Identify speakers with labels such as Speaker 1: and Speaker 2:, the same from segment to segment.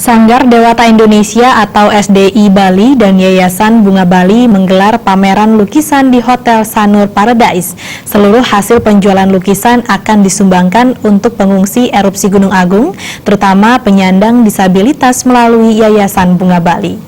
Speaker 1: Sanggar Dewata Indonesia atau SDI Bali dan Yayasan Bunga Bali menggelar pameran lukisan di Hotel Sanur Paradise. Seluruh hasil penjualan lukisan akan disumbangkan untuk pengungsi erupsi Gunung Agung, terutama penyandang disabilitas melalui Yayasan Bunga Bali.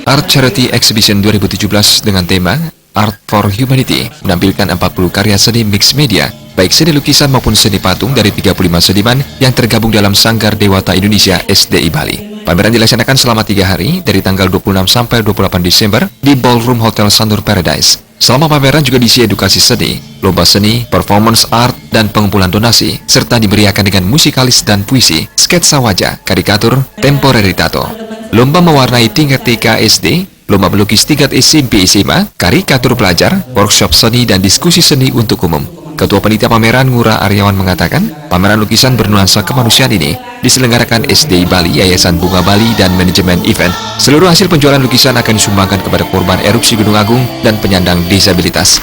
Speaker 2: Art Charity Exhibition 2017 dengan tema Art for Humanity menampilkan 40 karya seni mix media, baik seni lukisan maupun seni patung dari 35 seniman yang tergabung dalam Sanggar Dewata Indonesia SDI Bali. Pameran dilaksanakan selama 3 hari dari tanggal 26 sampai 28 Desember di Ballroom Hotel Sanur Paradise. Selama pameran juga diisi edukasi seni, lomba seni, performance art, dan pengumpulan donasi, serta diberiakan dengan musikalis dan puisi, sketsa wajah, karikatur, temporary tato. Lomba mewarnai tingkat TK SD, lomba melukis tingkat SMP SMA, karikatur pelajar, workshop seni dan diskusi seni untuk umum. Ketua Panitia Pameran Ngurah Aryawan mengatakan, pameran lukisan bernuansa kemanusiaan ini diselenggarakan SDI Bali, Yayasan Bunga Bali, dan manajemen event. Seluruh hasil penjualan lukisan akan disumbangkan kepada korban erupsi Gunung Agung dan penyandang disabilitas.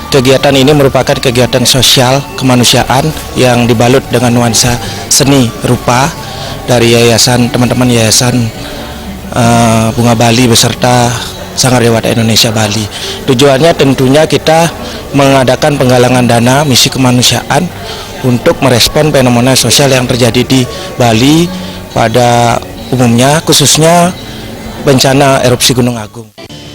Speaker 3: Kegiatan ini merupakan kegiatan sosial kemanusiaan yang dibalut dengan nuansa seni rupa dari teman-teman Yayasan Bunga Bali beserta Sanggar Dewata Indonesia Bali. Tujuannya tentunya kita mengadakan penggalangan dana misi kemanusiaan untuk merespon fenomena sosial yang terjadi di Bali pada umumnya, khususnya bencana erupsi Gunung Agung.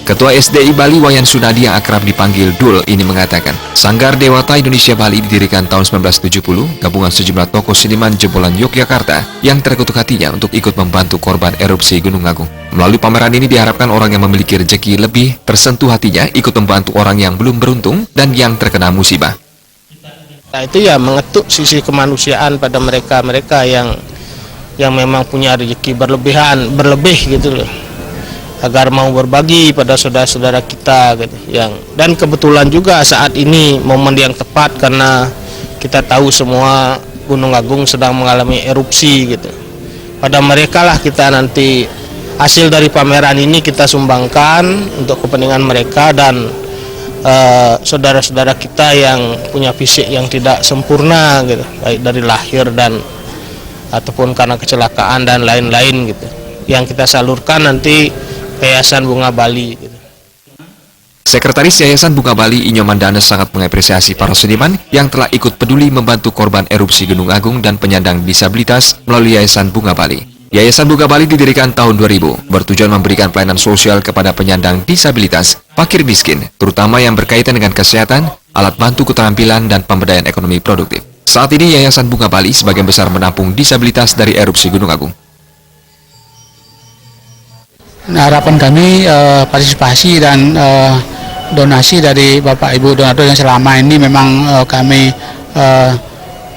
Speaker 2: Ketua SDI Bali Wayan Sunadi yang akrab dipanggil Dul ini mengatakan, Sanggar Dewata Indonesia Bali didirikan tahun 1970, gabungan sejumlah tokoh seniman jebolan Yogyakarta yang terkutuk hatinya untuk ikut membantu korban erupsi Gunung Agung. Melalui pameran ini diharapkan orang yang memiliki rezeki lebih tersentuh hatinya ikut membantu orang yang belum beruntung dan yang terkena musibah.
Speaker 4: Nah, itu ya mengetuk sisi kemanusiaan pada mereka yang memang punya rezeki berlebih gitu loh, agar mau berbagi pada saudara-saudara kita gitu. Dan kebetulan juga saat ini momen yang tepat karena kita tahu semua Gunung Agung sedang mengalami erupsi gitu. Pada mereka lah kita nanti hasil dari pameran ini kita sumbangkan untuk kepentingan mereka dan saudara-saudara kita yang punya fisik yang tidak sempurna gitu, baik dari lahir dan ataupun karena kecelakaan dan lain-lain gitu, yang kita salurkan nanti Yayasan Bunga Bali gitu.
Speaker 2: Sekretaris Yayasan Bunga Bali Inyo Mandana sangat mengapresiasi para seniman yang telah ikut peduli membantu korban erupsi Gunung Agung dan penyandang disabilitas melalui Yayasan Bunga Bali. Yayasan Bunga Bali didirikan tahun 2000, bertujuan memberikan pelayanan sosial kepada penyandang disabilitas, fakir miskin, terutama yang berkaitan dengan kesehatan, alat bantu keterampilan, dan pemberdayaan ekonomi produktif. Saat ini Yayasan Bunga Bali sebagian besar menampung disabilitas dari erupsi Gunung Agung.
Speaker 5: Harapan kami partisipasi dan donasi dari Bapak Ibu donatur yang selama ini memang kami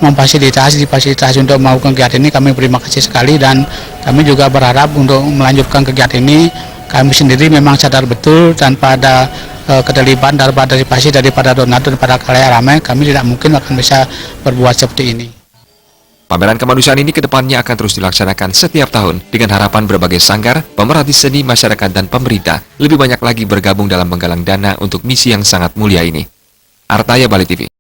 Speaker 5: difasilitasi untuk melakukan kegiatan ini. Kami berterima kasih sekali dan kami juga berharap untuk melanjutkan kegiatan ini. Kami sendiri memang sadar betul tanpa ada keterlibatan dan partisipasi daripada donatur pada kalayak ramai, kami tidak mungkin akan bisa berbuat seperti ini.
Speaker 2: Pameran kemanusiaan ini kedepannya akan terus dilaksanakan setiap tahun dengan harapan berbagai sanggar, pemerhati seni, masyarakat, dan pemerintah lebih banyak lagi bergabung dalam menggalang dana untuk misi yang sangat mulia ini. Artaya Bali TV.